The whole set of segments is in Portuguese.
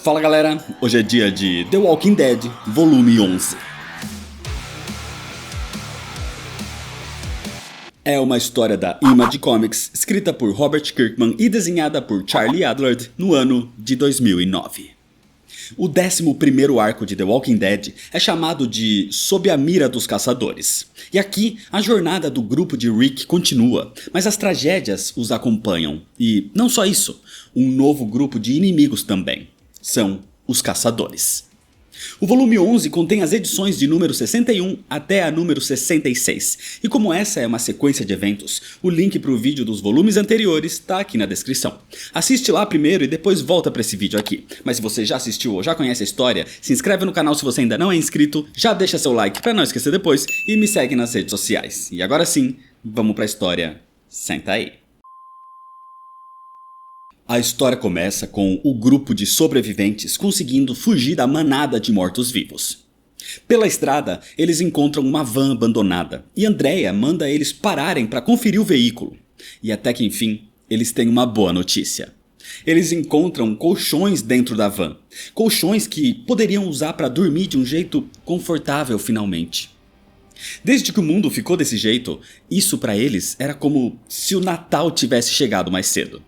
Fala galera, hoje é dia de The Walking Dead, volume 11. É uma história da Image Comics, escrita por Robert Kirkman e desenhada por Charlie Adlard no ano de 2009. O 11º arco de The Walking Dead é chamado de Sob a Mira dos Caçadores. E aqui, a jornada do grupo de Rick continua, mas as tragédias os acompanham. E não só isso, um novo grupo de inimigos também. São os Caçadores. O volume 11 contém as edições de número 61 até a número 66, e como essa é uma sequência de eventos, o link para o vídeo dos volumes anteriores está aqui na descrição. Assiste lá primeiro e depois volta para esse vídeo aqui. Mas se você já assistiu ou já conhece a história, se inscreve no canal se você ainda não é inscrito, já deixa seu like para não esquecer depois e me segue nas redes sociais. E agora sim, vamos para a história. Senta aí. A história começa com o grupo de sobreviventes conseguindo fugir da manada de mortos-vivos. Pela estrada, eles encontram uma van abandonada e Andrea manda eles pararem para conferir o veículo. E até que enfim, eles têm uma boa notícia. Eles encontram colchões dentro da van. Colchões que poderiam usar para dormir de um jeito confortável finalmente. Desde que o mundo ficou desse jeito, isso para eles era como se o Natal tivesse chegado mais cedo.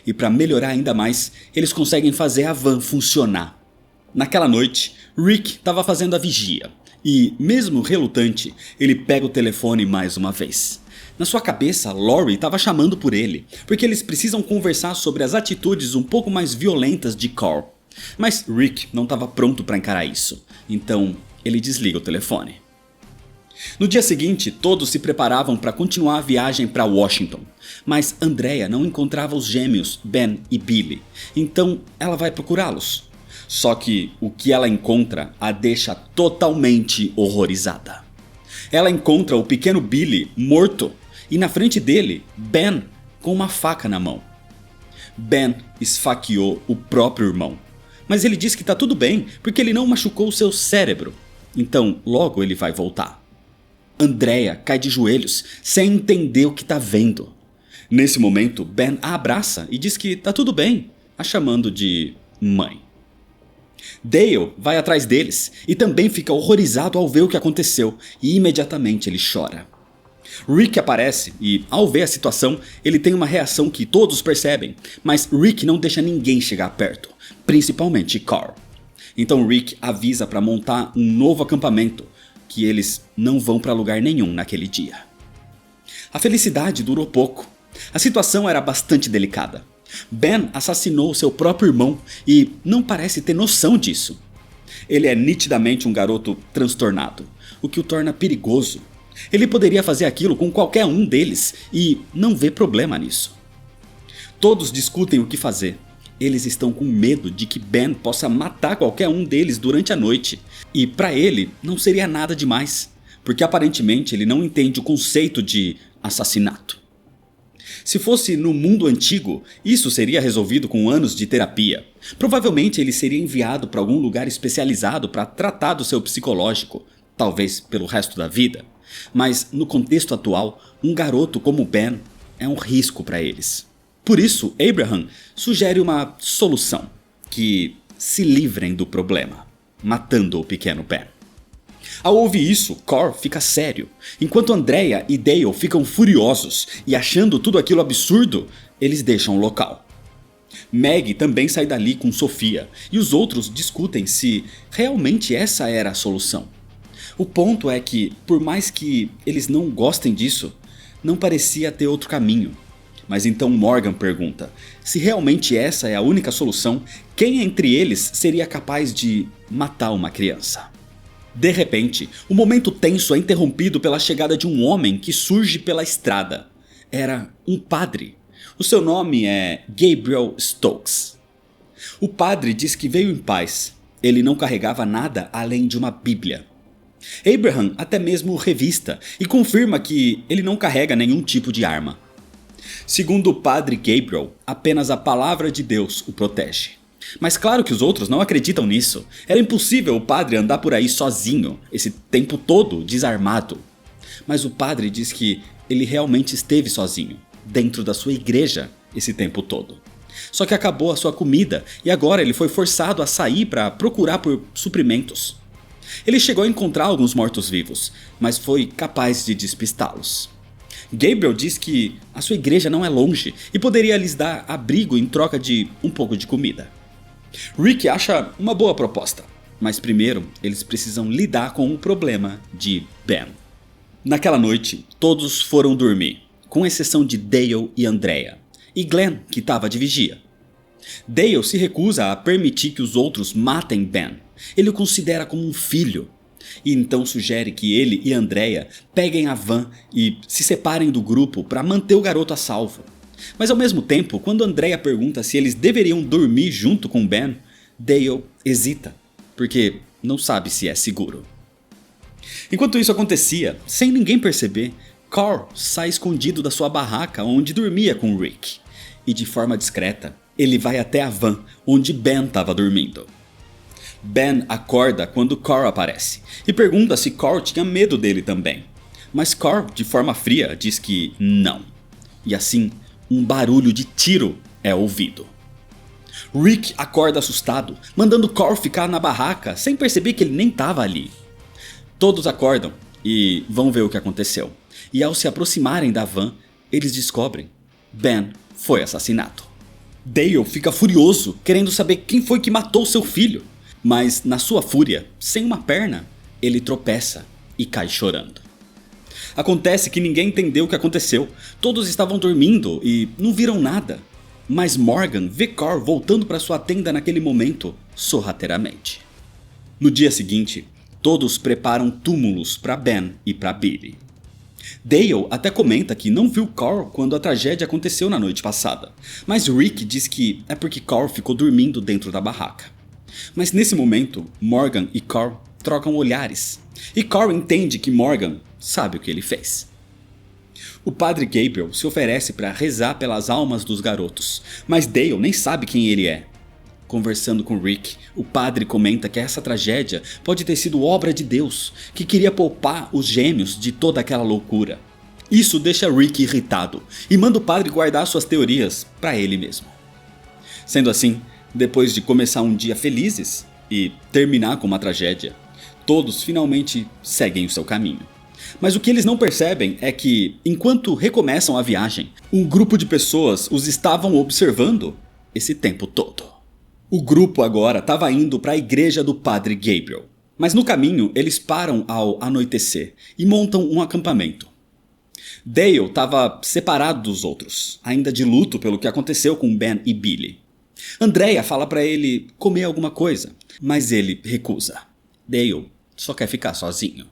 E para melhorar ainda mais, eles conseguem fazer a van funcionar. Naquela noite, Rick estava fazendo a vigia. E, mesmo relutante, ele pega o telefone mais uma vez. Na sua cabeça, Lori estava chamando por ele, porque eles precisam conversar sobre as atitudes um pouco mais violentas de Carl. Mas Rick não estava pronto para encarar isso, então ele desliga o telefone. No dia seguinte, todos se preparavam para continuar a viagem para Washington, mas Andrea não encontrava os gêmeos Ben e Billy, então ela vai procurá-los. Só que o que ela encontra a deixa totalmente horrorizada. Ela encontra o pequeno Billy morto e na frente dele, Ben com uma faca na mão. Ben esfaqueou o próprio irmão, mas ele diz que está tudo bem porque ele não machucou o seu cérebro, então logo ele vai voltar. Andrea cai de joelhos, sem entender o que está vendo. Nesse momento, Ben a abraça e diz que tá tudo bem, a chamando de mãe. Dale vai atrás deles e também fica horrorizado ao ver o que aconteceu e imediatamente ele chora. Rick aparece e, ao ver a situação, ele tem uma reação que todos percebem, mas Rick não deixa ninguém chegar perto, principalmente Carl. Então Rick avisa para montar um novo acampamento, que eles não vão para lugar nenhum naquele dia. A felicidade durou pouco. A situação era bastante delicada. Ben assassinou seu próprio irmão e não parece ter noção disso. Ele é nitidamente um garoto transtornado, o que o torna perigoso. Ele poderia fazer aquilo com qualquer um deles e não vê problema nisso. Todos discutem o que fazer. Eles estão com medo de que Ben possa matar qualquer um deles durante a noite. E para ele não seria nada demais, porque aparentemente ele não entende o conceito de assassinato. Se fosse no mundo antigo, isso seria resolvido com anos de terapia. Provavelmente ele seria enviado para algum lugar especializado para tratar do seu psicológico, talvez pelo resto da vida. Mas no contexto atual, um garoto como Ben é um risco para eles. Por isso, Abraham sugere uma solução, que se livrem do problema, matando o pequeno Ben. Ao ouvir isso, Carl fica sério, enquanto Andrea e Dale ficam furiosos e achando tudo aquilo absurdo, eles deixam o local. Maggie também sai dali com Sofia e os outros discutem se realmente essa era a solução. O ponto é que, por mais que eles não gostem disso, não parecia ter outro caminho. Mas então Morgan pergunta, se realmente essa é a única solução, quem entre eles seria capaz de matar uma criança? De repente, o momento tenso é interrompido pela chegada de um homem que surge pela estrada. Era um padre. O seu nome é Gabriel Stokes. O padre diz que veio em paz. Ele não carregava nada além de uma Bíblia. Abraham até mesmo o revista e confirma que ele não carrega nenhum tipo de arma. Segundo o padre Gabriel, apenas a palavra de Deus o protege. Mas claro que os outros não acreditam nisso. Era impossível o padre andar por aí sozinho, esse tempo todo desarmado. Mas o padre diz que ele realmente esteve sozinho, dentro da sua igreja, esse tempo todo. Só que acabou a sua comida e agora ele foi forçado a sair para procurar por suprimentos. Ele chegou a encontrar alguns mortos-vivos, mas foi capaz de despistá-los. Gabriel diz que a sua igreja não é longe e poderia lhes dar abrigo em troca de um pouco de comida. Rick acha uma boa proposta, mas primeiro eles precisam lidar com o problema de Ben. Naquela noite, todos foram dormir, com exceção de Dale e Andrea, e Glenn, que estava de vigia. Dale se recusa a permitir que os outros matem Ben. Ele o considera como um filho, e então sugere que ele e Andrea peguem a van e se separem do grupo para manter o garoto a salvo. Mas ao mesmo tempo, quando Andrea pergunta se eles deveriam dormir junto com Ben, Dale hesita, porque não sabe se é seguro. Enquanto isso acontecia, sem ninguém perceber, Carl sai escondido da sua barraca onde dormia com Rick, e de forma discreta, ele vai até a van onde Ben estava dormindo. Ben acorda quando Carl aparece e pergunta se Carl tinha medo dele também. Mas Carl, de forma fria, diz que não. E assim, um barulho de tiro é ouvido. Rick acorda assustado, mandando Carl ficar na barraca sem perceber que ele nem estava ali. Todos acordam e vão ver o que aconteceu. E ao se aproximarem da van, eles descobrem: Ben foi assassinado. Dale fica furioso, querendo saber quem foi que matou seu filho. Mas na sua fúria, sem uma perna, ele tropeça e cai chorando. Acontece que ninguém entendeu o que aconteceu. Todos estavam dormindo e não viram nada. Mas Morgan vê Carl voltando para sua tenda naquele momento, sorrateiramente. No dia seguinte, todos preparam túmulos para Ben e para Billy. Dale até comenta que não viu Carl quando a tragédia aconteceu na noite passada, mas Rick diz que é porque Carl ficou dormindo dentro da barraca. Mas nesse momento, Morgan e Carl trocam olhares, e Carl entende que Morgan sabe o que ele fez. O padre Gabriel se oferece para rezar pelas almas dos garotos, mas Dale nem sabe quem ele é. Conversando com Rick, o padre comenta que essa tragédia pode ter sido obra de Deus, que queria poupar os gêmeos de toda aquela loucura. Isso deixa Rick irritado e manda o padre guardar suas teorias para ele mesmo. Sendo assim, depois de começar um dia felizes e terminar com uma tragédia, todos finalmente seguem o seu caminho. Mas o que eles não percebem é que, enquanto recomeçam a viagem, um grupo de pessoas os estavam observando esse tempo todo. O grupo agora estava indo para a igreja do padre Gabriel, mas no caminho eles param ao anoitecer e montam um acampamento. Dale estava separado dos outros, ainda de luto pelo que aconteceu com Ben e Billy. Andrea fala para ele comer alguma coisa, mas ele recusa. Dale só quer ficar sozinho.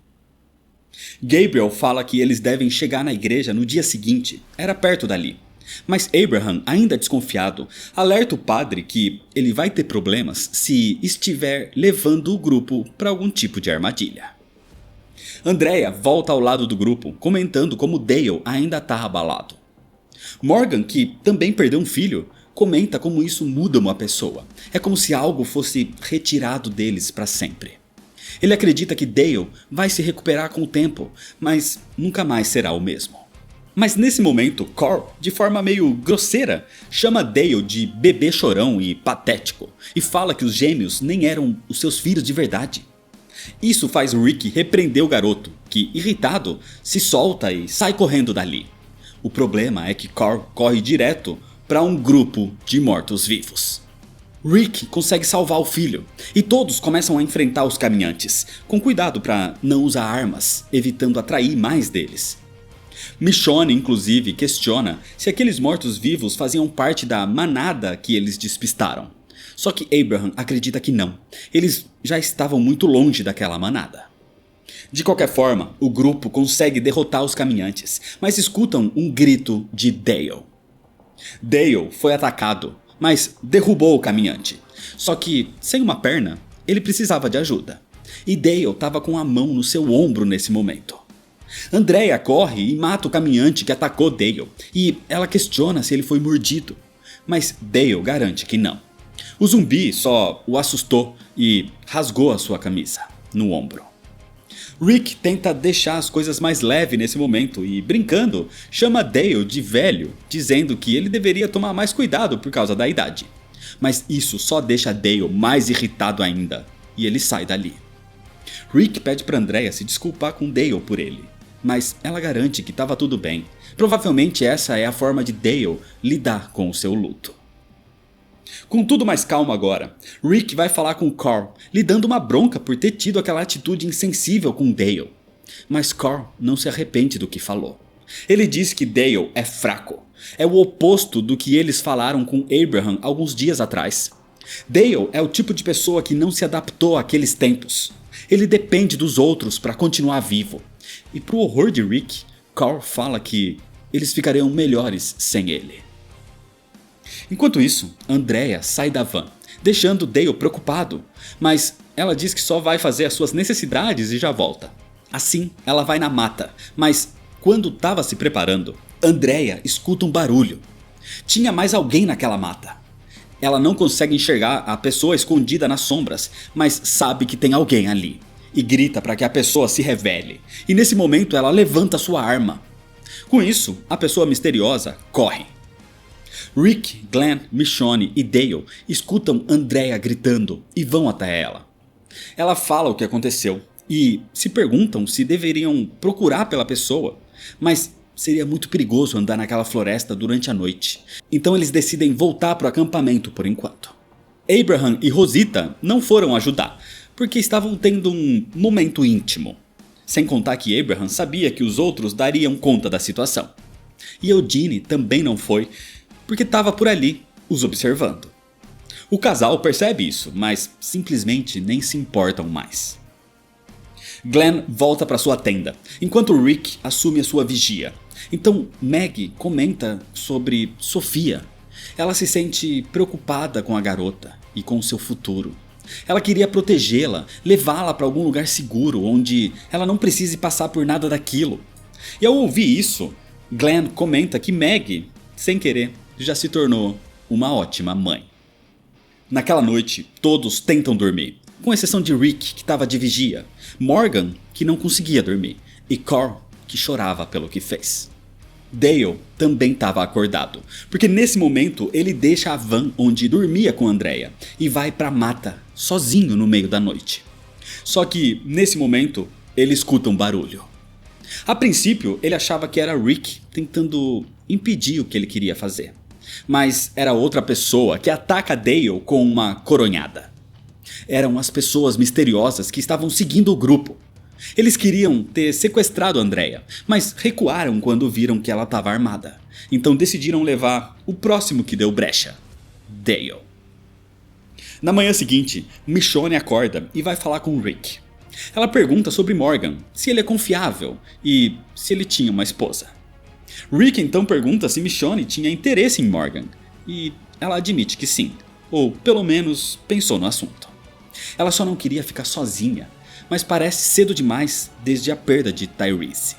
Gabriel fala que eles devem chegar na igreja no dia seguinte, era perto dali. Mas Abraham, ainda desconfiado, alerta o padre que ele vai ter problemas se estiver levando o grupo para algum tipo de armadilha. Andrea volta ao lado do grupo, comentando como Dale ainda está abalado. Morgan, que também perdeu um filho, comenta como isso muda uma pessoa. É como se algo fosse retirado deles para sempre. Ele acredita que Dale vai se recuperar com o tempo, mas nunca mais será o mesmo. Mas nesse momento, Carl, de forma meio grosseira, chama Dale de bebê chorão e patético, e fala que os gêmeos nem eram os seus filhos de verdade. Isso faz Rick repreender o garoto, que, irritado, se solta e sai correndo dali. O problema é que Carl corre direto para um grupo de mortos-vivos. Rick consegue salvar o filho, e todos começam a enfrentar os caminhantes, com cuidado para não usar armas, evitando atrair mais deles. Michonne, inclusive, questiona se aqueles mortos-vivos faziam parte da manada que eles despistaram. Só que Abraham acredita que não, eles já estavam muito longe daquela manada. De qualquer forma, o grupo consegue derrotar os caminhantes, mas escutam um grito de Dale. Dale foi atacado, mas derrubou o caminhante. Só que, sem uma perna, ele precisava de ajuda. E Dale estava com a mão no seu ombro nesse momento. Andrea corre e mata o caminhante que atacou Dale, e ela questiona se ele foi mordido. Mas Dale garante que não. O zumbi só o assustou e rasgou a sua camisa, no ombro. Rick tenta deixar as coisas mais leves nesse momento e, brincando, chama Dale de velho, dizendo que ele deveria tomar mais cuidado por causa da idade. Mas isso só deixa Dale mais irritado ainda, e ele sai dali. Rick pede para Andrea se desculpar com Dale por ele, mas ela garante que estava tudo bem. Provavelmente essa é a forma de Dale lidar com o seu luto. Com tudo mais calmo agora, Rick vai falar com Carl, lhe dando uma bronca por ter tido aquela atitude insensível com Dale. Mas Carl não se arrepende do que falou. Ele diz que Dale é fraco. É o oposto do que eles falaram com Abraham alguns dias atrás. Dale é o tipo de pessoa que não se adaptou àqueles tempos. Ele depende dos outros para continuar vivo. E pro horror de Rick, Carl fala que eles ficariam melhores sem ele. Enquanto isso, Andrea sai da van, deixando Dale preocupado, mas ela diz que só vai fazer as suas necessidades e já volta. Assim, ela vai na mata, mas quando estava se preparando, Andrea escuta um barulho. Tinha mais alguém naquela mata. Ela não consegue enxergar a pessoa escondida nas sombras, mas sabe que tem alguém ali, e grita para que a pessoa se revele, e nesse momento ela levanta sua arma. Com isso, a pessoa misteriosa corre. Rick, Glenn, Michonne e Dale escutam Andrea gritando e vão até ela. Ela fala o que aconteceu e se perguntam se deveriam procurar pela pessoa, mas seria muito perigoso andar naquela floresta durante a noite. Então eles decidem voltar para o acampamento por enquanto. Abraham e Rosita não foram ajudar, porque estavam tendo um momento íntimo. Sem contar que Abraham sabia que os outros dariam conta da situação. E Eugene também não foi, porque estava por ali, os observando. O casal percebe isso, mas simplesmente nem se importam mais. Glenn volta para sua tenda, enquanto Rick assume a sua vigia. Então Maggie comenta sobre Sofia. Ela se sente preocupada com a garota e com seu futuro. Ela queria protegê-la, levá-la para algum lugar seguro, onde ela não precise passar por nada daquilo. E ao ouvir isso, Glenn comenta que Maggie, sem querer, já se tornou uma ótima mãe. Naquela noite, todos tentam dormir, com exceção de Rick, que estava de vigia, Morgan, que não conseguia dormir, e Carl, que chorava pelo que fez. Dale também estava acordado, porque nesse momento ele deixa a van onde dormia com Andrea e vai para a mata, sozinho no meio da noite. Só que, nesse momento, ele escuta um barulho. A princípio, ele achava que era Rick tentando impedir o que ele queria fazer. Mas era outra pessoa que ataca Dale com uma coronhada. Eram as pessoas misteriosas que estavam seguindo o grupo. Eles queriam ter sequestrado Andrea, mas recuaram quando viram que ela estava armada. Então decidiram levar o próximo que deu brecha, Dale. Na manhã seguinte, Michonne acorda e vai falar com Rick. Ela pergunta sobre Morgan, se ele é confiável e se ele tinha uma esposa. Rick então pergunta se Michonne tinha interesse em Morgan, e ela admite que sim, ou pelo menos pensou no assunto. Ela só não queria ficar sozinha, mas parece cedo demais desde a perda de Tyrese.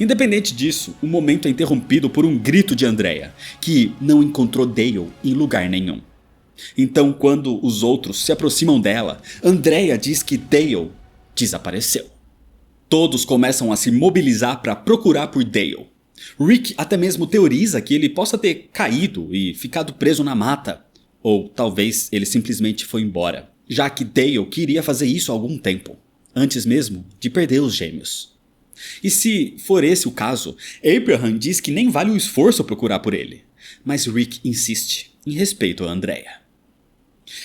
Independente disso, o momento é interrompido por um grito de Andrea, que não encontrou Dale em lugar nenhum. Então, quando os outros se aproximam dela, Andrea diz que Dale desapareceu. Todos começam a se mobilizar para procurar por Dale. Rick até mesmo teoriza que ele possa ter caído e ficado preso na mata, ou talvez ele simplesmente foi embora, já que Dale queria fazer isso há algum tempo, antes mesmo de perder os gêmeos. E se for esse o caso, Abraham diz que nem vale o esforço procurar por ele, mas Rick insiste, em respeito a Andrea.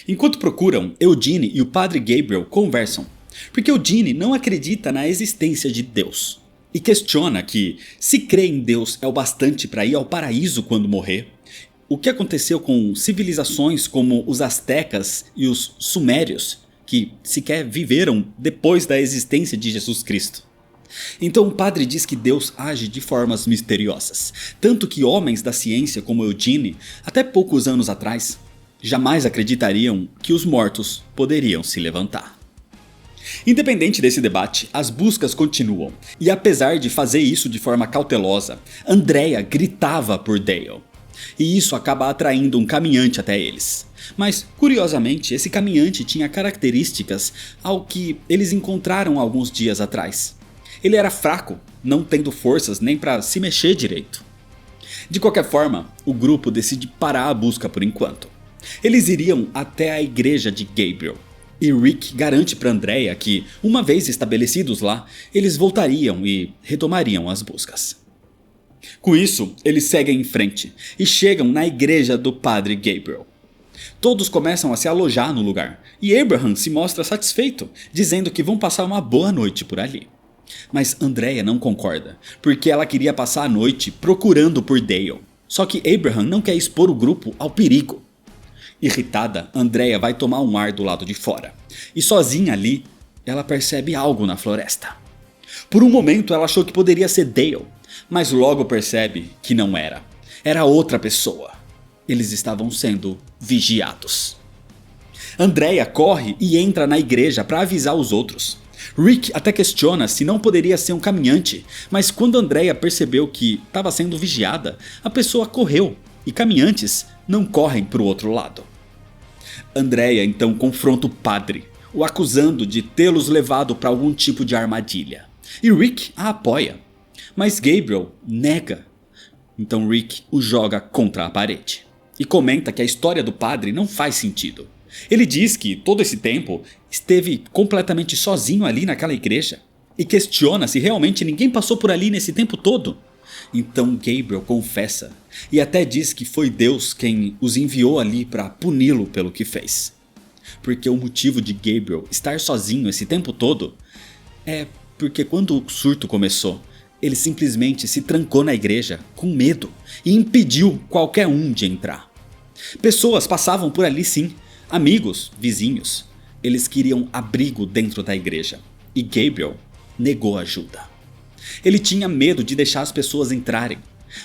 Enquanto procuram, Eugene e o padre Gabriel conversam, porque Eugene não acredita na existência de Deus, e questiona que, se crer em Deus é o bastante para ir ao paraíso quando morrer, o que aconteceu com civilizações como os astecas e os sumérios, que sequer viveram depois da existência de Jesus Cristo. Então o padre diz que Deus age de formas misteriosas, tanto que homens da ciência como Eugene, até poucos anos atrás, jamais acreditariam que os mortos poderiam se levantar. Independente desse debate, as buscas continuam, e apesar de fazer isso de forma cautelosa, Andrea gritava por Dale. E isso acaba atraindo um caminhante até eles. Mas, curiosamente, esse caminhante tinha características ao que eles encontraram alguns dias atrás. Ele era fraco, não tendo forças nem para se mexer direito. De qualquer forma, o grupo decide parar a busca por enquanto. Eles iriam até a igreja de Gabriel, e Rick garante para Andrea que, uma vez estabelecidos lá, eles voltariam e retomariam as buscas. Com isso, eles seguem em frente e chegam na igreja do padre Gabriel. Todos começam a se alojar no lugar, e Abraham se mostra satisfeito, dizendo que vão passar uma boa noite por ali. Mas Andrea não concorda, porque ela queria passar a noite procurando por Dale. Só que Abraham não quer expor o grupo ao perigo. Irritada, Andrea vai tomar um ar do lado de fora, e sozinha ali, ela percebe algo na floresta. Por um momento ela achou que poderia ser Dale, mas logo percebe que não era. Era outra pessoa. Eles estavam sendo vigiados. Andrea corre e entra na igreja para avisar os outros. Rick até questiona se não poderia ser um caminhante, mas quando Andrea percebeu que estava sendo vigiada, a pessoa correu, e caminhantes não correm para o outro lado. Andrea então confronta o padre, o acusando de tê-los levado para algum tipo de armadilha. E Rick a apoia, mas Gabriel nega. Então Rick o joga contra a parede e comenta que a história do padre não faz sentido. Ele diz que todo esse tempo esteve completamente sozinho ali naquela igreja e questiona se realmente ninguém passou por ali nesse tempo todo. Então Gabriel confessa e até diz que foi Deus quem os enviou ali para puni-lo pelo que fez. Porque o motivo de Gabriel estar sozinho esse tempo todo é porque quando o surto começou, ele simplesmente se trancou na igreja com medo e impediu qualquer um de entrar. Pessoas passavam por ali sim, amigos, vizinhos. Eles queriam abrigo dentro da igreja e Gabriel negou ajuda. Ele tinha medo de deixar as pessoas entrarem.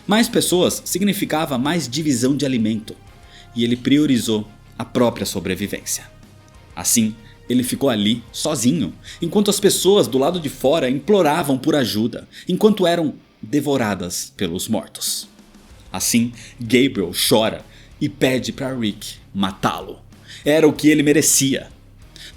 Mais pessoas significava mais divisão de alimento e ele priorizou a própria sobrevivência. Assim, ele ficou ali, sozinho, enquanto as pessoas do lado de fora imploravam por ajuda, enquanto eram devoradas pelos mortos. Assim, Gabriel chora e pede para Rick matá-lo. Era o que ele merecia.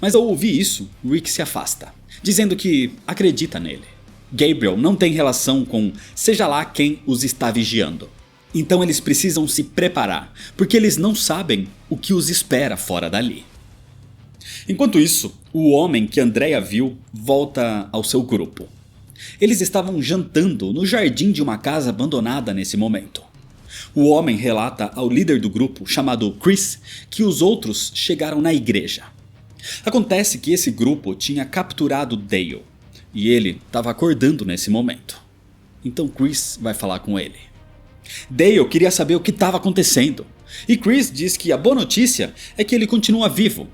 Mas ao ouvir isso, Rick se afasta, dizendo que acredita nele. Gabriel não tem relação com seja lá quem os está vigiando. Então eles precisam se preparar, porque eles não sabem o que os espera fora dali. Enquanto isso, o homem que Andrea viu volta ao seu grupo. Eles estavam jantando no jardim de uma casa abandonada nesse momento. O homem relata ao líder do grupo, chamado Chris, que os outros chegaram na igreja. Acontece que esse grupo tinha capturado Dale, e ele estava acordando nesse momento. Então Chris vai falar com ele. Dale queria saber o que estava acontecendo, e Chris diz que a boa notícia é que ele continua vivo.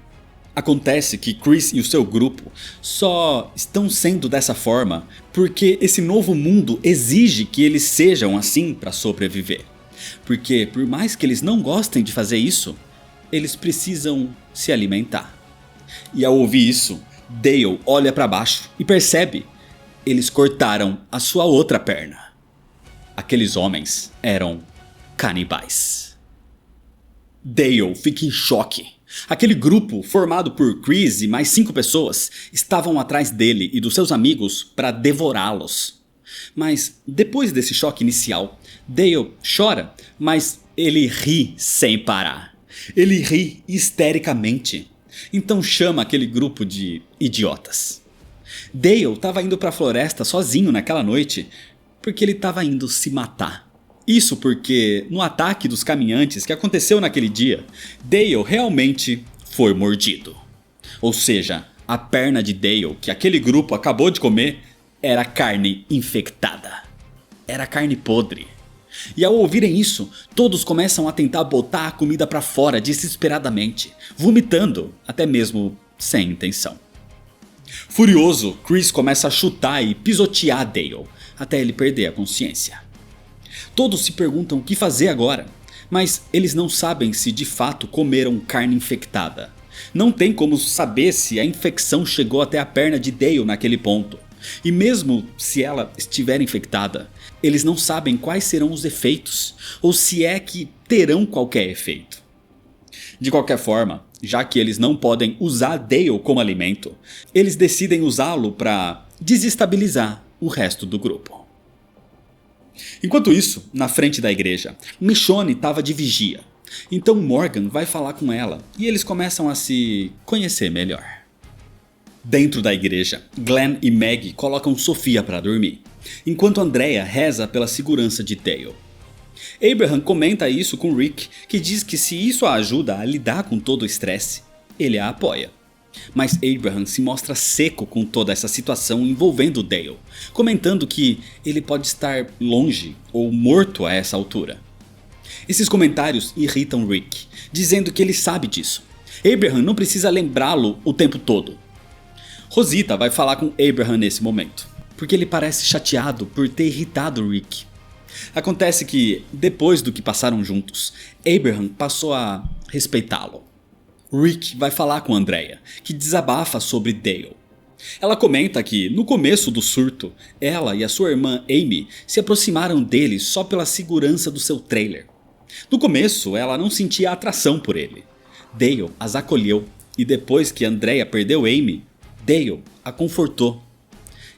Acontece que Chris e o seu grupo só estão sendo dessa forma porque esse novo mundo exige que eles sejam assim para sobreviver. Porque por mais que eles não gostem de fazer isso, eles precisam se alimentar. E ao ouvir isso, Dale olha para baixo e percebe, eles cortaram a sua outra perna. Aqueles homens eram canibais. Dale fica em choque. Aquele grupo, formado por Chris e mais 5 pessoas, estavam atrás dele e dos seus amigos para devorá-los. Mas depois desse choque inicial, Dale chora, mas ele ri sem parar. Ele ri histericamente. Então chama aquele grupo de idiotas. Dale estava indo para a floresta sozinho naquela noite porque ele estava indo se matar. Isso porque, no ataque dos caminhantes que aconteceu naquele dia, Dale realmente foi mordido. Ou seja, a perna de Dale, que aquele grupo acabou de comer, era carne infectada. Era carne podre. E ao ouvirem isso, todos começam a tentar botar a comida para fora desesperadamente, vomitando, até mesmo sem intenção. Furioso, Chris começa a chutar e pisotear Dale, até ele perder a consciência. Todos se perguntam o que fazer agora, mas eles não sabem se de fato comeram carne infectada. Não tem como saber se a infecção chegou até a perna de Dale naquele ponto. E mesmo se ela estiver infectada, eles não sabem quais serão os efeitos, ou se é que terão qualquer efeito. De qualquer forma, já que eles não podem usar Dale como alimento, eles decidem usá-lo para desestabilizar o resto do grupo. Enquanto isso, na frente da igreja, Michonne estava de vigia. Então Morgan vai falar com ela e eles começam a se conhecer melhor. Dentro da igreja, Glenn e Maggie colocam Sofia para dormir, enquanto Andrea reza pela segurança de Dale. Abraham comenta isso com Rick, que diz que se isso a ajuda a lidar com todo o estresse, ele a apoia. Mas Abraham se mostra seco com toda essa situação envolvendo Dale, comentando que ele pode estar longe ou morto a essa altura. Esses comentários irritam Rick, dizendo que ele sabe disso. Abraham não precisa lembrá-lo o tempo todo. Rosita vai falar com Abraham nesse momento, porque ele parece chateado por ter irritado Rick. Acontece que, depois do que passaram juntos, Abraham passou a respeitá-lo. Rick vai falar com Andrea, que desabafa sobre Dale. Ela comenta que, no começo do surto, ela e a sua irmã Amy se aproximaram dele só pela segurança do seu trailer. No começo, ela não sentia atração por ele. Dale as acolheu e depois que Andrea perdeu Amy, Dale a confortou.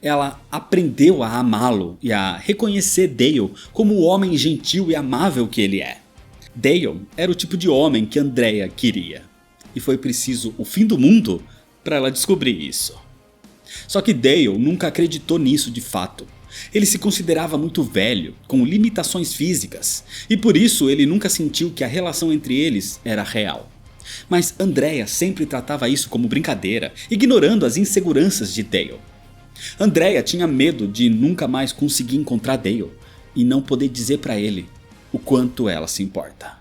Ela aprendeu a amá-lo e a reconhecer Dale como o homem gentil e amável que ele é. Dale era o tipo de homem que Andrea queria. E foi preciso o fim do mundo para ela descobrir isso. Só que Dale nunca acreditou nisso de fato. Ele se considerava muito velho, com limitações físicas, e por isso ele nunca sentiu que a relação entre eles era real. Mas Andrea sempre tratava isso como brincadeira, ignorando as inseguranças de Dale. Andrea tinha medo de nunca mais conseguir encontrar Dale e não poder dizer para ele o quanto ela se importa.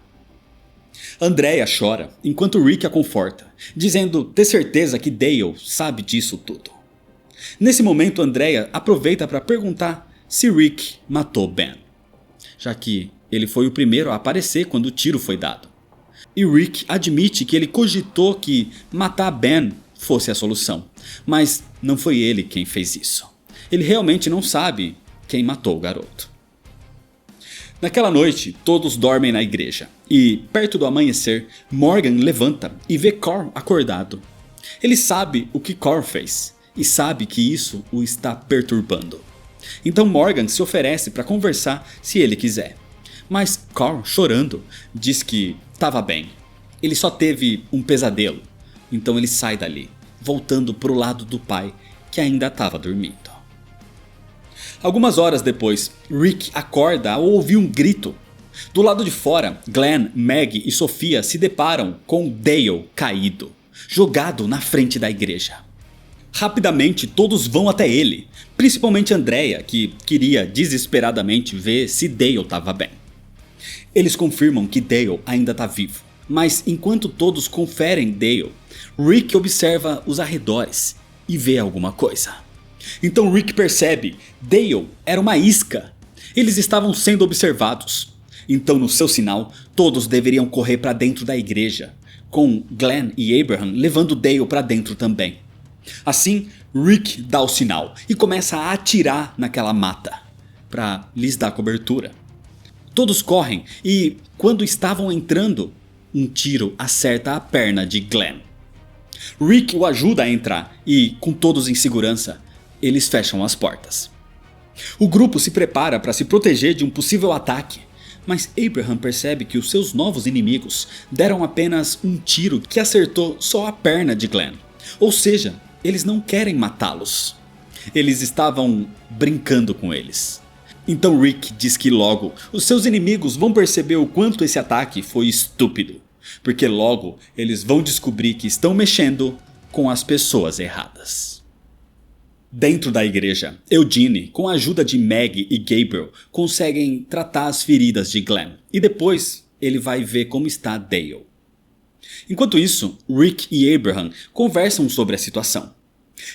Andrea chora enquanto Rick a conforta, dizendo ter certeza que Dale sabe disso tudo. Nesse momento Andrea aproveita para perguntar se Rick matou Ben, já que ele foi o primeiro a aparecer quando o tiro foi dado. E Rick admite que ele cogitou que matar Ben fosse a solução, mas não foi ele quem fez isso. Ele realmente não sabe quem matou o garoto. Naquela noite, todos dormem na igreja, e perto do amanhecer, Morgan levanta e vê Carl acordado. Ele sabe o que Carl fez, e sabe que isso o está perturbando. Então Morgan se oferece para conversar se ele quiser. Mas Carl, chorando, diz que estava bem. Ele só teve um pesadelo, então ele sai dali, voltando para o lado do pai, que ainda estava dormindo. Algumas horas depois, Rick acorda ao ouvir um grito. Do lado de fora, Glenn, Maggie e Sofia se deparam com Dale caído, jogado na frente da igreja. Rapidamente todos vão até ele, principalmente Andrea, que queria desesperadamente ver se Dale estava bem. Eles confirmam que Dale ainda está vivo, mas enquanto todos conferem Dale, Rick observa os arredores e vê alguma coisa. Então Rick percebe, Dale era uma isca. Eles estavam sendo observados. Então no seu sinal, todos deveriam correr para dentro da igreja, com Glenn e Abraham levando Dale para dentro também. Assim, Rick dá o sinal e começa a atirar naquela mata, para lhes dar cobertura. Todos correm e, quando estavam entrando, um tiro acerta a perna de Glenn. Rick o ajuda a entrar e, com todos em segurança, eles fecham as portas. O grupo se prepara para se proteger de um possível ataque, mas Abraham percebe que os seus novos inimigos deram apenas um tiro que acertou só a perna de Glenn. Ou seja, eles não querem matá-los. Eles estavam brincando com eles. Então Rick diz que logo os seus inimigos vão perceber o quanto esse ataque foi estúpido, porque logo eles vão descobrir que estão mexendo com as pessoas erradas. Dentro da igreja, Eugene, com a ajuda de Maggie e Gabriel, conseguem tratar as feridas de Glenn, e depois ele vai ver como está Dale. Enquanto isso, Rick e Abraham conversam sobre a situação.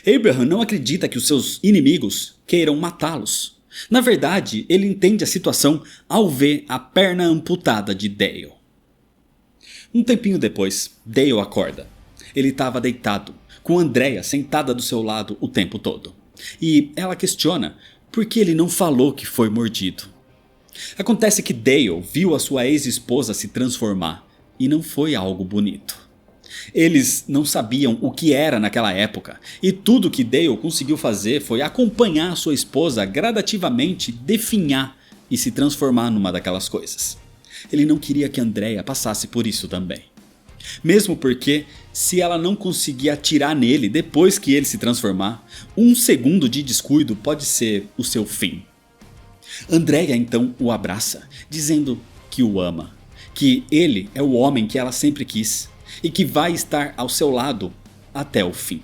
Abraham não acredita que os seus inimigos queiram matá-los. Na verdade, ele entende a situação ao ver a perna amputada de Dale. Um tempinho depois, Dale acorda. Ele estava deitado, com Andrea sentada do seu lado o tempo todo. E ela questiona por que ele não falou que foi mordido. Acontece que Dale viu a sua ex-esposa se transformar e não foi algo bonito. Eles não sabiam o que era naquela época, e tudo que Dale conseguiu fazer foi acompanhar sua esposa gradativamente definhar e se transformar numa daquelas coisas. Ele não queria que Andrea passasse por isso também. Mesmo porque, se ela não conseguir atirar nele depois que ele se transformar, um segundo de descuido pode ser o seu fim. Andrea então o abraça, dizendo que o ama, que ele é o homem que ela sempre quis e que vai estar ao seu lado até o fim.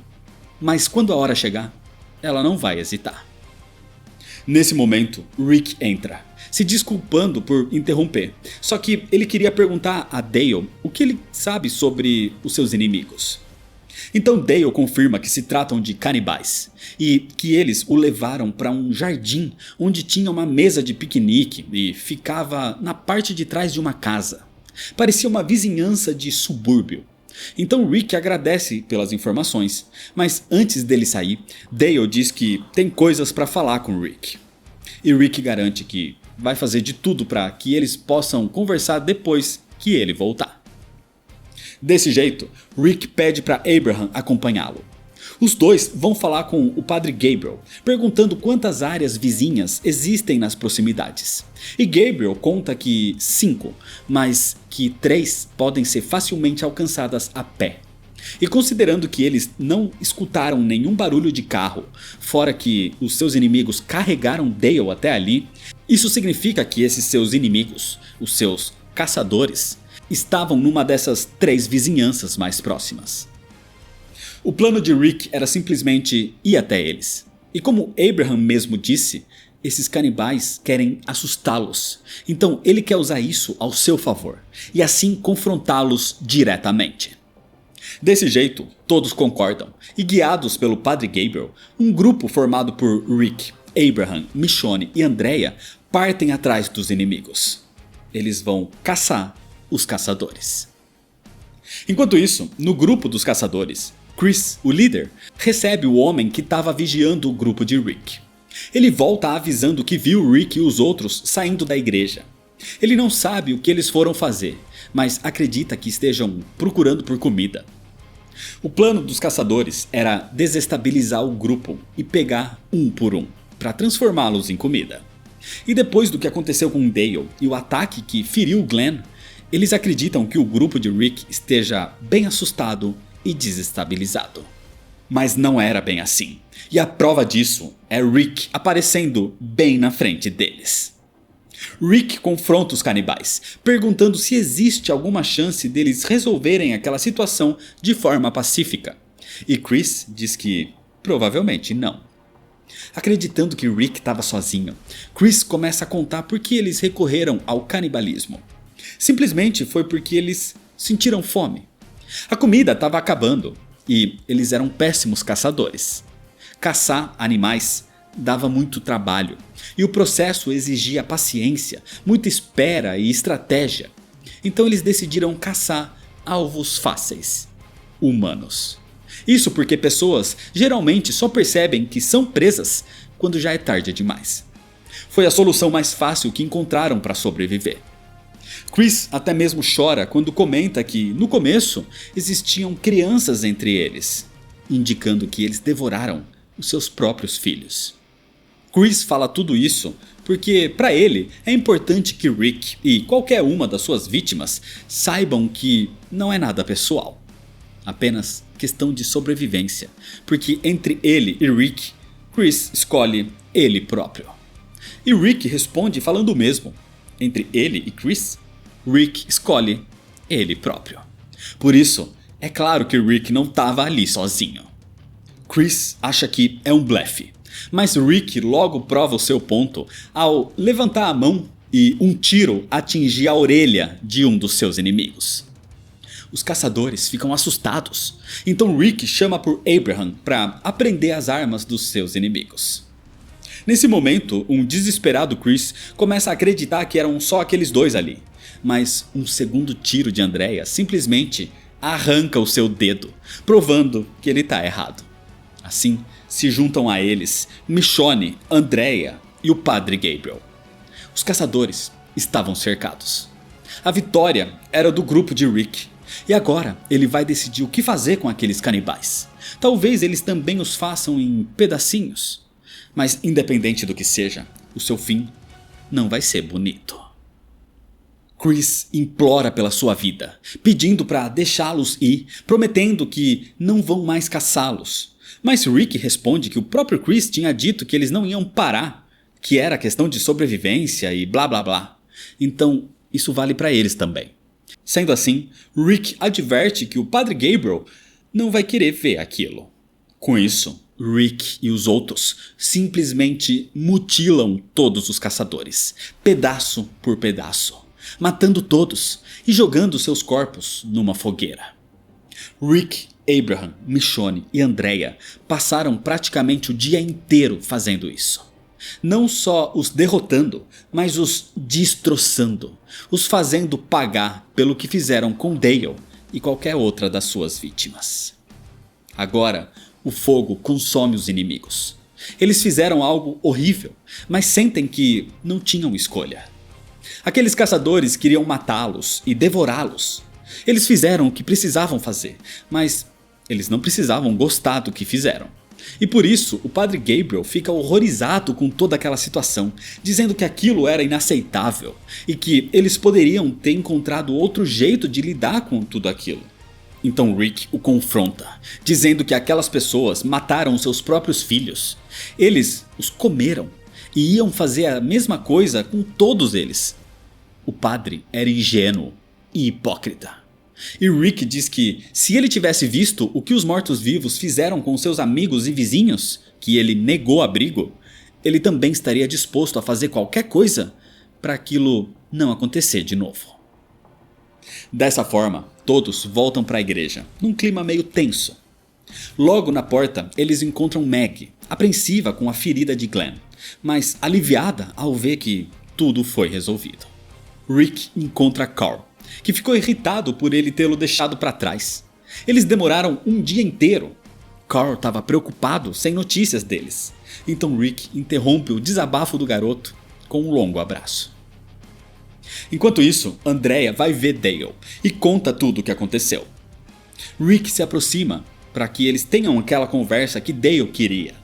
Mas quando a hora chegar, ela não vai hesitar. Nesse momento, Rick entra, se desculpando por interromper, só que ele queria perguntar a Dale o que ele sabe sobre os seus inimigos. Então Dale confirma que se tratam de canibais e que eles o levaram para um jardim onde tinha uma mesa de piquenique e ficava na parte de trás de uma casa. Parecia uma vizinhança de subúrbio. Então Rick agradece pelas informações, mas antes dele sair, Dale diz que tem coisas para falar com Rick. E Rick garante que vai fazer de tudo para que eles possam conversar depois que ele voltar. Desse jeito, Rick pede para Abraham acompanhá-lo. Os dois vão falar com o Padre Gabriel, perguntando quantas áreas vizinhas existem nas proximidades. E Gabriel conta que 5, mas que 3 podem ser facilmente alcançadas a pé. E considerando que eles não escutaram nenhum barulho de carro, fora que os seus inimigos carregaram Dale até ali, isso significa que esses seus inimigos, os seus caçadores, estavam numa dessas 3 vizinhanças mais próximas. O plano de Rick era simplesmente ir até eles. E como Abraham mesmo disse, esses canibais querem assustá-los. Então ele quer usar isso ao seu favor e assim confrontá-los diretamente. Desse jeito, todos concordam e guiados pelo Padre Gabriel, um grupo formado por Rick, Abraham, Michonne e Andrea partem atrás dos inimigos. Eles vão caçar os caçadores. Enquanto isso, no grupo dos caçadores, Chris, o líder, recebe o homem que estava vigiando o grupo de Rick. Ele volta avisando que viu Rick e os outros saindo da igreja. Ele não sabe o que eles foram fazer, mas acredita que estejam procurando por comida. O plano dos caçadores era desestabilizar o grupo e pegar um por um, para transformá-los em comida. E depois do que aconteceu com Dale e o ataque que feriu Glenn, eles acreditam que o grupo de Rick esteja bem assustado e desestabilizado. Mas não era bem assim, e a prova disso é Rick aparecendo bem na frente deles. Rick confronta os canibais, perguntando se existe alguma chance deles resolverem aquela situação de forma pacífica. E Chris diz que provavelmente não. Acreditando que Rick estava sozinho, Chris começa a contar por que eles recorreram ao canibalismo. Simplesmente foi porque eles sentiram fome. A comida estava acabando e eles eram péssimos caçadores. Caçar animais dava muito trabalho e o processo exigia paciência, muita espera e estratégia. Então eles decidiram caçar alvos fáceis, humanos. Isso porque pessoas geralmente só percebem que são presas quando já é tarde demais. Foi a solução mais fácil que encontraram para sobreviver. Chris até mesmo chora quando comenta que no começo existiam crianças entre eles, indicando que eles devoraram os seus próprios filhos. Chris fala tudo isso porque para ele é importante que Rick e qualquer uma das suas vítimas saibam que não é nada pessoal, apenas questão de sobrevivência, porque entre ele e Rick, Chris escolhe ele próprio. E Rick responde falando o mesmo, entre ele e Chris, Rick escolhe ele próprio. Por isso, é claro que Rick não estava ali sozinho. Chris acha que é um blefe, mas Rick logo prova o seu ponto ao levantar a mão e um tiro atingir a orelha de um dos seus inimigos. Os caçadores ficam assustados, então Rick chama por Abraham para apreender as armas dos seus inimigos. Nesse momento, um desesperado Chris começa a acreditar que eram só aqueles dois ali, mas um segundo tiro de Andrea simplesmente arranca o seu dedo, provando que ele está errado. Assim, se juntam a eles Michonne, Andrea e o Padre Gabriel. Os caçadores estavam cercados. A vitória era do grupo de Rick. E agora ele vai decidir o que fazer com aqueles canibais. Talvez eles também os façam em pedacinhos. Mas independente do que seja, o seu fim não vai ser bonito. Chris implora pela sua vida, pedindo para deixá-los ir, prometendo que não vão mais caçá-los. Mas Rick responde que o próprio Chris tinha dito que eles não iam parar, que era questão de sobrevivência e blá blá blá. Então isso vale para eles também. Sendo assim, Rick adverte que o Padre Gabriel não vai querer ver aquilo. Com isso, Rick e os outros simplesmente mutilam todos os caçadores, pedaço por pedaço, matando todos e jogando seus corpos numa fogueira. Rick, Abraham, Michonne e Andrea passaram praticamente o dia inteiro fazendo isso. Não só os derrotando, mas os destroçando, os fazendo pagar pelo que fizeram com Dale e qualquer outra das suas vítimas. Agora, o fogo consome os inimigos. Eles fizeram algo horrível, mas sentem que não tinham escolha. Aqueles caçadores queriam matá-los e devorá-los. Eles fizeram o que precisavam fazer, mas eles não precisavam gostar do que fizeram. E por isso o Padre Gabriel fica horrorizado com toda aquela situação, dizendo que aquilo era inaceitável e que eles poderiam ter encontrado outro jeito de lidar com tudo aquilo. Então Rick o confronta, dizendo que aquelas pessoas mataram seus próprios filhos. Eles os comeram e iam fazer a mesma coisa com todos eles. O padre era ingênuo e hipócrita. E Rick diz que se ele tivesse visto o que os mortos-vivos fizeram com seus amigos e vizinhos, que ele negou abrigo, ele também estaria disposto a fazer qualquer coisa para aquilo não acontecer de novo. Dessa forma, todos voltam para a igreja, num clima meio tenso. Logo na porta, eles encontram Meg, apreensiva com a ferida de Glenn, mas aliviada ao ver que tudo foi resolvido. Rick encontra Carl, que ficou irritado por ele tê-lo deixado para trás. Eles demoraram um dia inteiro. Carl estava preocupado, sem notícias deles. Então Rick interrompe o desabafo do garoto com um longo abraço. Enquanto isso, Andrea vai ver Dale e conta tudo o que aconteceu. Rick se aproxima para que eles tenham aquela conversa que Dale queria.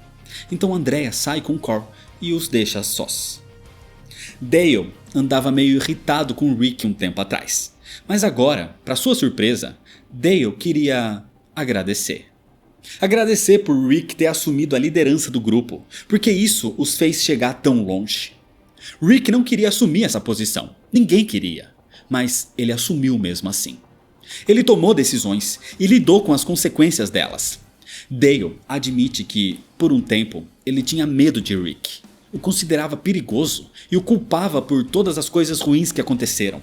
Então Andrea sai com Carl e os deixa sós. Dale andava meio irritado com Rick um tempo atrás, mas agora, para sua surpresa, Dale queria agradecer. Agradecer por Rick ter assumido a liderança do grupo, porque isso os fez chegar tão longe. Rick não queria assumir essa posição, ninguém queria, mas ele assumiu mesmo assim. Ele tomou decisões e lidou com as consequências delas. Dale admite que, por um tempo, ele tinha medo de Rick, o considerava perigoso e o culpava por todas as coisas ruins que aconteceram.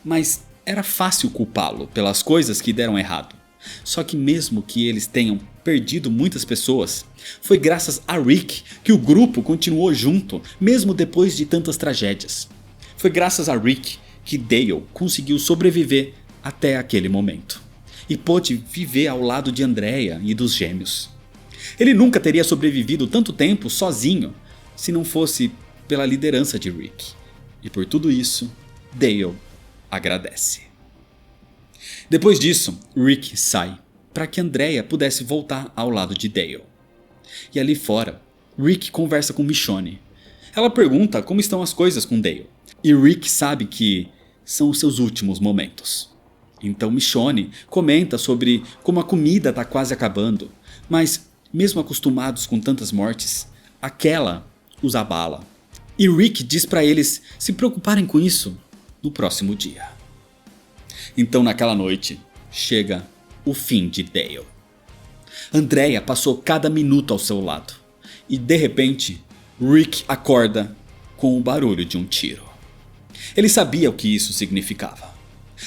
Mas era fácil culpá-lo pelas coisas que deram errado. Só que mesmo que eles tenham perdido muitas pessoas, foi graças a Rick que o grupo continuou junto, mesmo depois de tantas tragédias. Foi graças a Rick que Dale conseguiu sobreviver até aquele momento. E pôde viver ao lado de Andrea e dos gêmeos. Ele nunca teria sobrevivido tanto tempo sozinho, se não fosse pela liderança de Rick. E por tudo isso, Dale agradece. Depois disso, Rick sai para que Andrea pudesse voltar ao lado de Dale. E ali fora, Rick conversa com Michonne. Ela pergunta como estão as coisas com Dale. E Rick sabe que são os seus últimos momentos. Então Michonne comenta sobre como a comida está quase acabando, mas mesmo acostumados com tantas mortes, aquela os abala. E Rick diz para eles se preocuparem com isso no próximo dia. Então naquela noite, chega o fim de Dale. Andrea passou cada minuto ao seu lado. E de repente, Rick acorda com o barulho de um tiro. Ele sabia o que isso significava.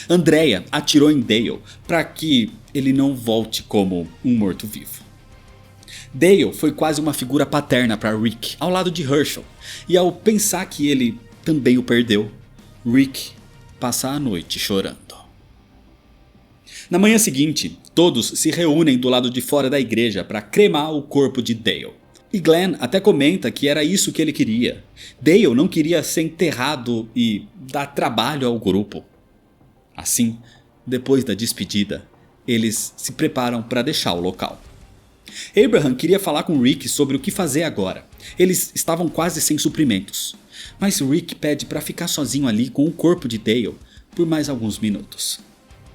Andrea atirou em Dale para que ele não volte como um morto-vivo. Dale foi quase uma figura paterna para Rick ao lado de Herschel, e ao pensar que ele também o perdeu, Rick passa a noite chorando. Na manhã seguinte, todos se reúnem do lado de fora da igreja para cremar o corpo de Dale. E Glenn até comenta que era isso que ele queria. Dale não queria ser enterrado e dar trabalho ao grupo. Assim, depois da despedida, eles se preparam para deixar o local. Abraham queria falar com Rick sobre o que fazer agora. Eles estavam quase sem suprimentos. Mas Rick pede para ficar sozinho ali com o corpo de Dale por mais alguns minutos.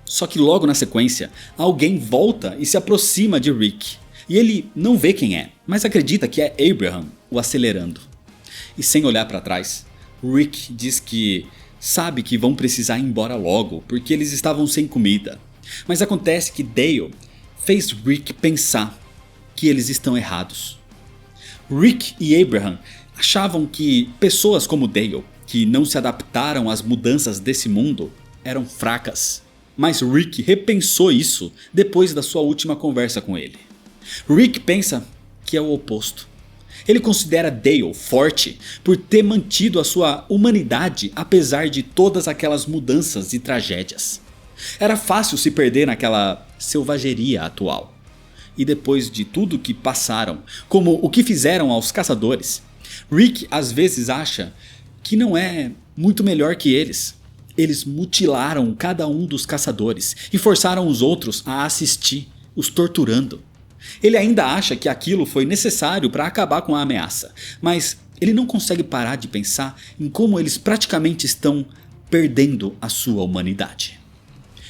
Só que logo na sequência, alguém volta e se aproxima de Rick. E ele não vê quem é, mas acredita que é Abraham o acelerando. E sem olhar para trás, Rick diz que sabe que vão precisar ir embora logo porque eles estavam sem comida. Mas acontece que Dale fez Rick pensar que eles estão errados. Rick e Abraham achavam que pessoas como Dale, que não se adaptaram às mudanças desse mundo, eram fracas. Mas Rick repensou isso depois da sua última conversa com ele. Rick pensa que é o oposto. Ele considera Dale forte por ter mantido a sua humanidade apesar de todas aquelas mudanças e tragédias. Era fácil se perder naquela selvageria atual. E depois de tudo que passaram, como o que fizeram aos caçadores, Rick às vezes acha que não é muito melhor que eles. Eles mutilaram cada um dos caçadores e forçaram os outros a assistir, os torturando. Ele ainda acha que aquilo foi necessário para acabar com a ameaça, mas ele não consegue parar de pensar em como eles praticamente estão perdendo a sua humanidade.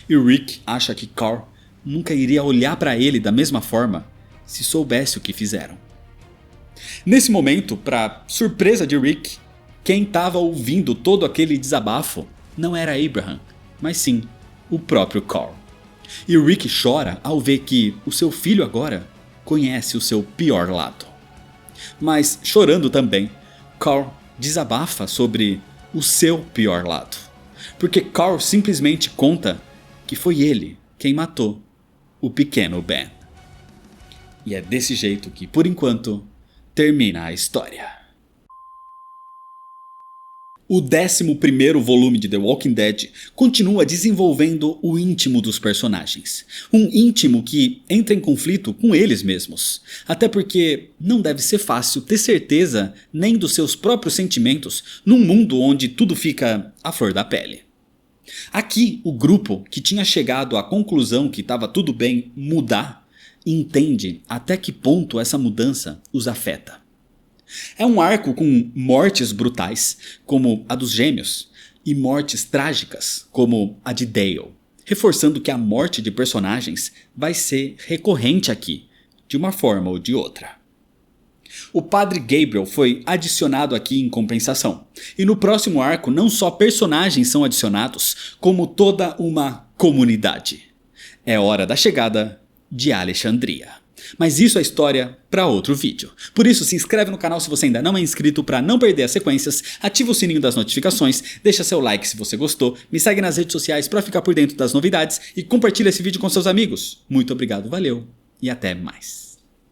E Rick acha que Carl nunca iria olhar para ele da mesma forma se soubesse o que fizeram. Nesse momento, para surpresa de Rick, quem estava ouvindo todo aquele desabafo não era Abraham, mas sim o próprio Carl. E Rick chora ao ver que o seu filho agora conhece o seu pior lado. Mas chorando também, Carl desabafa sobre o seu pior lado. Porque Carl simplesmente conta que foi ele quem matou o pequeno Ben. E é desse jeito que, por enquanto, termina a história. O 11º volume de The Walking Dead continua desenvolvendo o íntimo dos personagens. Um íntimo que entra em conflito com eles mesmos. Até porque não deve ser fácil ter certeza nem dos seus próprios sentimentos num mundo onde tudo fica à flor da pele. Aqui, o grupo que tinha chegado à conclusão que estava tudo bem mudar, entende até que ponto essa mudança os afeta. É um arco com mortes brutais, como a dos gêmeos, e mortes trágicas, como a de Dale, reforçando que a morte de personagens vai ser recorrente aqui, de uma forma ou de outra. O Padre Gabriel foi adicionado aqui em compensação, e no próximo arco não só personagens são adicionados, como toda uma comunidade. É hora da chegada de Alexandria. Mas isso é história para outro vídeo. Por isso se inscreve no canal se você ainda não é inscrito para não perder as sequências, ativa o sininho das notificações, deixa seu like se você gostou, me segue nas redes sociais para ficar por dentro das novidades e compartilha esse vídeo com seus amigos. Muito obrigado, valeu e até mais.